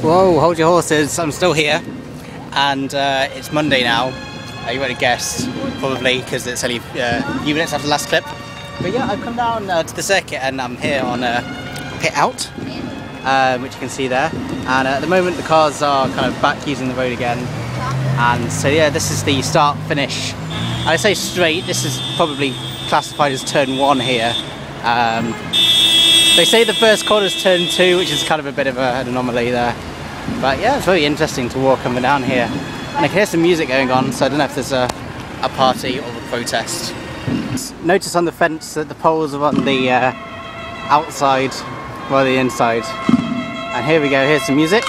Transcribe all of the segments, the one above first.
Whoa, hold your horses, I'm still here. And it's Monday now. You would have guessed, probably, because it's only a few minutes after the last clip. But yeah, I've come down to the circuit and I'm here on pit out, which you can see there. And at the moment the cars are kind of back using the road again. And so yeah, this is the start finish. I say straight, this is probably classified as turn 1 here. They say the first corner is turn 2, which is kind of a bit of an anomaly there. But yeah, it's very interesting to walk up and down here. And I can hear some music going on, so I don't know if there's a party or a protest. Notice on the fence that the poles are on the outside rather than the inside. And here we go, here's some music.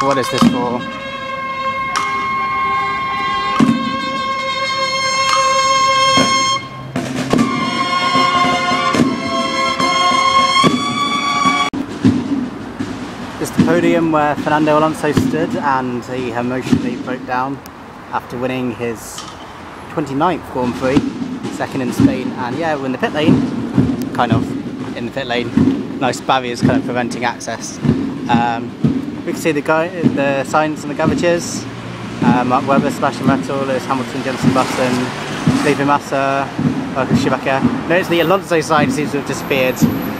What is this for? This is the podium where Fernando Alonso stood, and he emotionally broke down after winning his 29th Grand Prix, second in Spain. And yeah, we're in the pit lane, kind of in the pit lane. Nice barriers kind of preventing access. We can see the signs on the garages. Mark Webber, Sebastian Vettel, Lewis Hamilton, Jenson Button, Felipe Massa, Michael Schumacher. Notice the Alonso sign seems to have disappeared.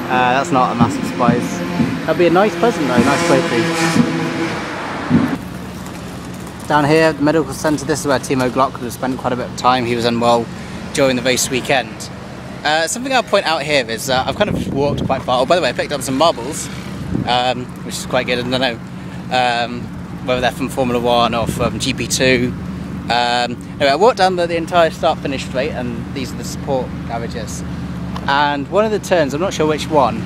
That's not a massive surprise. That'd be a nice present though, nice trophy. Down here at the medical centre, this is where Timo Glock would have spent quite a bit of time. He was unwell during the race weekend. Something I'll point out here is I've kind of walked quite far. Oh, by the way, I picked up some marbles, which is quite good. I don't know whether they're from Formula 1 or from GP2. Anyway, I walked down the entire start-finish straight, and these are the support garages. And one of the turns, I'm not sure which one,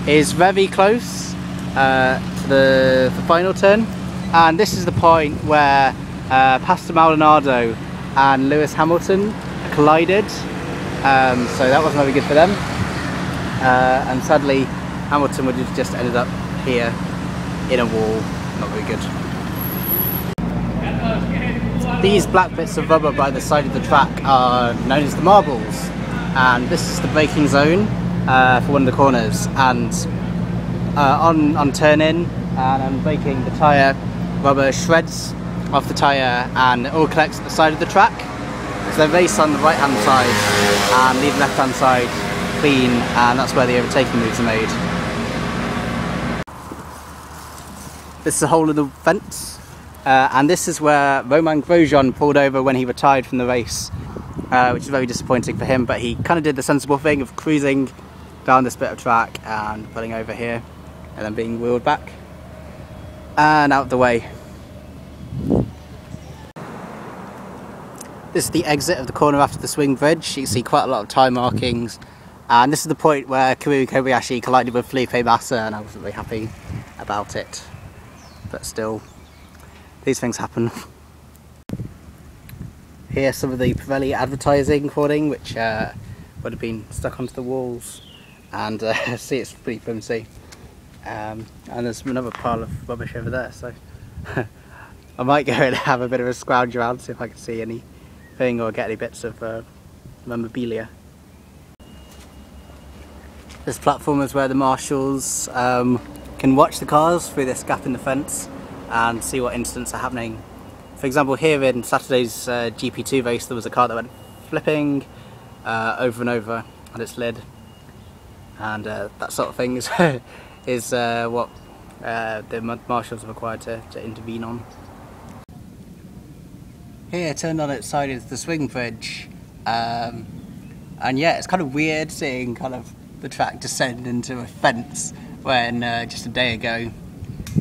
is very close to the final turn. And this is the point where Pastor Maldonado and Lewis Hamilton collided. So that wasn't very good for them. And sadly, Hamilton would have just ended up here in a wall. Not very good. These black bits of rubber by the side of the track are known as the marbles. And this is the braking zone for one of the corners. And on turn in, and I'm braking, the tyre rubber shreds off the tyre and it all collects at the side of the track. So they race on the right hand side and leave the left hand side clean, and that's where the overtaking moves are made. This is a hole in the fence, and this is where Romain Grosjean pulled over when he retired from the race, which is very disappointing for him, but he kind of did the sensible thing of cruising down this bit of track and pulling over here and then being wheeled back and out the way. This is the exit of the corner after the swing bridge. You can see quite a lot of tyre markings, and this is the point where Kaoru Kobayashi collided with Felipe Massa, and I wasn't very happy about it, but still, these things happen. Here's some of the Pirelli advertising hoarding, which would have been stuck onto the walls, and see, it's pretty flimsy. And there's another pile of rubbish over there, so I might go and have a bit of a scrounge around, see if I can see anything or get any bits of memorabilia. This platform is where the marshals can watch the cars through this gap in the fence and see what incidents are happening. For example, here in Saturday's GP2 race, there was a car that went flipping over and over on its lid, and that sort of thing is what the marshals are required to intervene on. Here, turned on its side, is the swing bridge, and yeah, it's kind of weird seeing kind of the track descend into a fence when just a day ago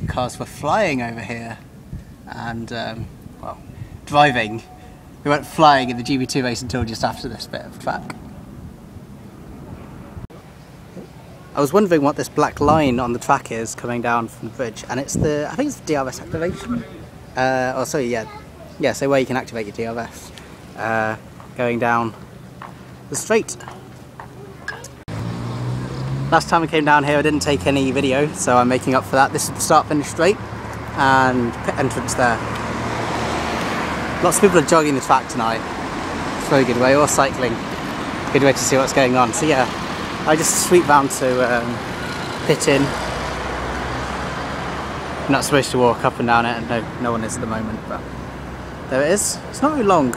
cars were flying over here and well, driving. They weren't flying in the GP2 race until just after this bit of track. I was wondering what this black line on the track is coming down from the bridge, and it's I think it's the DRS activation. Oh, sorry, yeah, so where you can activate your DRS. Going down the straight. Last time I came down here I didn't take any video, so I'm making up for that. This is the start finish straight and pit entrance there. Lots of people are jogging the track tonight. It's a very good way, or cycling. Good way to see what's going on. So yeah, I just sweep round to pit in. You're not supposed to walk up and down it, and no one is at the moment, but there it is. It's not very long.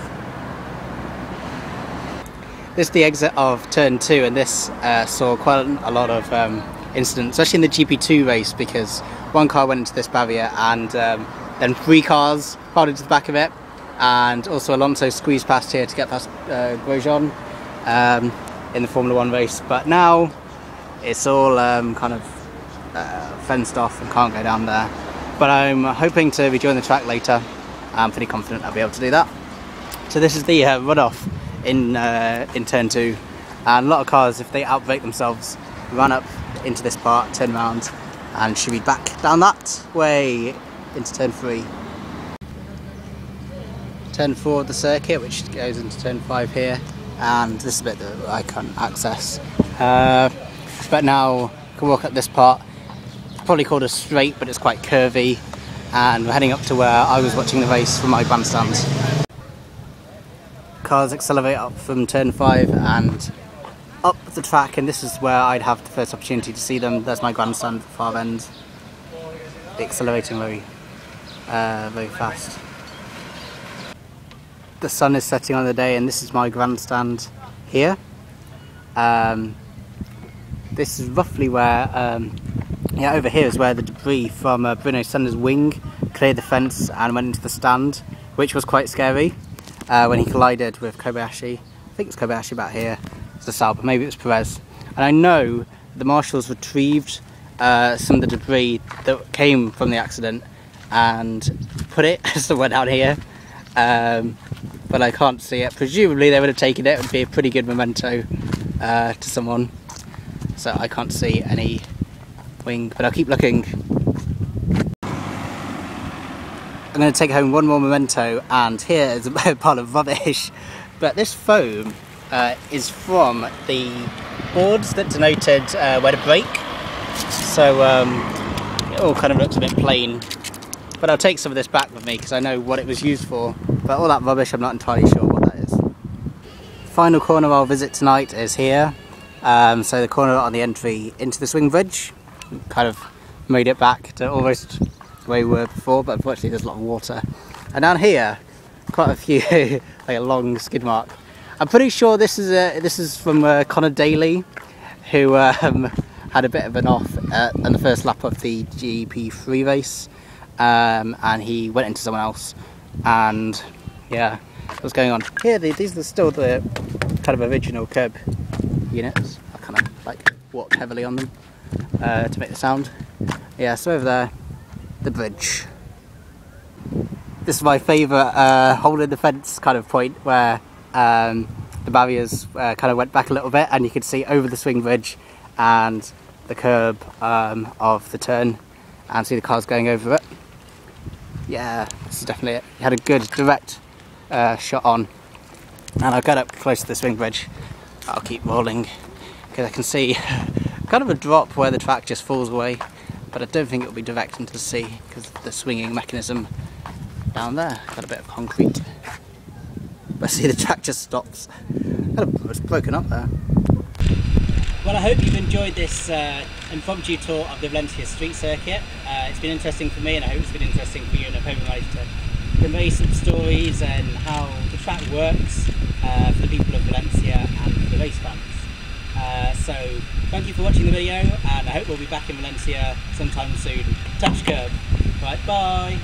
This is the exit of turn 2, and this saw quite a lot of incidents, especially in the GP2 race, because one car went into this barrier and then 3 cars piled into the back of it, and also Alonso squeezed past here to get past Grosjean in the Formula 1 race. But now it's all kind of fenced off and can't go down there. But I'm hoping to rejoin the track later. I'm pretty confident I'll be able to do that. So this is the runoff in turn 2, and a lot of cars, if they outbrake themselves, run up into this part, turn around, and should be back down that way into turn 3. Turn 4 of the circuit, which goes into turn 5 here, and this is a bit that I can't access. But now I can walk up this part. It's probably called a straight, but it's quite curvy, and we're heading up to where I was watching the race from my grandstand. Cars accelerate up from turn 5 and up the track, and this is where I'd have the first opportunity to see them. There's my grandstand at the far end, accelerating very fast. The sun is setting on the day, and this is my grandstand here. This is roughly where, over here is where the debris from Bruno Senna's wing cleared the fence and went into the stand, which was quite scary when he collided with Kobayashi. I think it's Kobayashi about here. It's the Sauber, maybe it was Perez. And I know the marshals retrieved some of the debris that came from the accident and put it somewhere down here, but I can't see it. Presumably they would have taken it. It would be a pretty good memento to someone. So I can't see any wing, but I'll keep looking. I'm going to take home one more memento, and here is a pile of rubbish. But this foam is from the boards that denoted where to brake. So it all kind of looks a bit plain. But I'll take some of this back with me because I know what it was used for. But all that rubbish, I'm not entirely sure what that is. The final corner I'll visit tonight is here. So the corner on the entry into the swing bridge. Kind of made it back to almost the way we were before, but unfortunately there's a lot of water. And down here, quite a few, like a long skid mark. I'm pretty sure this is from Connor Daly, who had a bit of an off on the first lap of the GP3 race, and he went into someone else, and yeah, what's going on here? These are still the kind of original curb units. I kind of like walked heavily on them to make the sound. Yeah, so over there, the bridge. This is my favourite hole in the fence kind of point, where the barriers kind of went back a little bit, and you could see over the swing bridge and the curb of the turn, and see the cars going over it. Yeah, this is definitely it. You had a good direct shot on, and I'll get up close to the swing bridge. I'll keep rolling because I can see kind of a drop where the track just falls away, but I don't think it'll be direct into the sea because of the swinging mechanism down there. Got a bit of concrete, but see the track just stops. It's broken up there. Well, I hope you've enjoyed this impromptu tour of the Valencia street circuit. It's been interesting for me, and I hope it's been interesting for you, and I hope I managed to convey some stories and how the track works for the people of Valencia and for the race fans. So thank you for watching the video, and I hope we'll be back in Valencia sometime soon. Touch curb. Right, bye.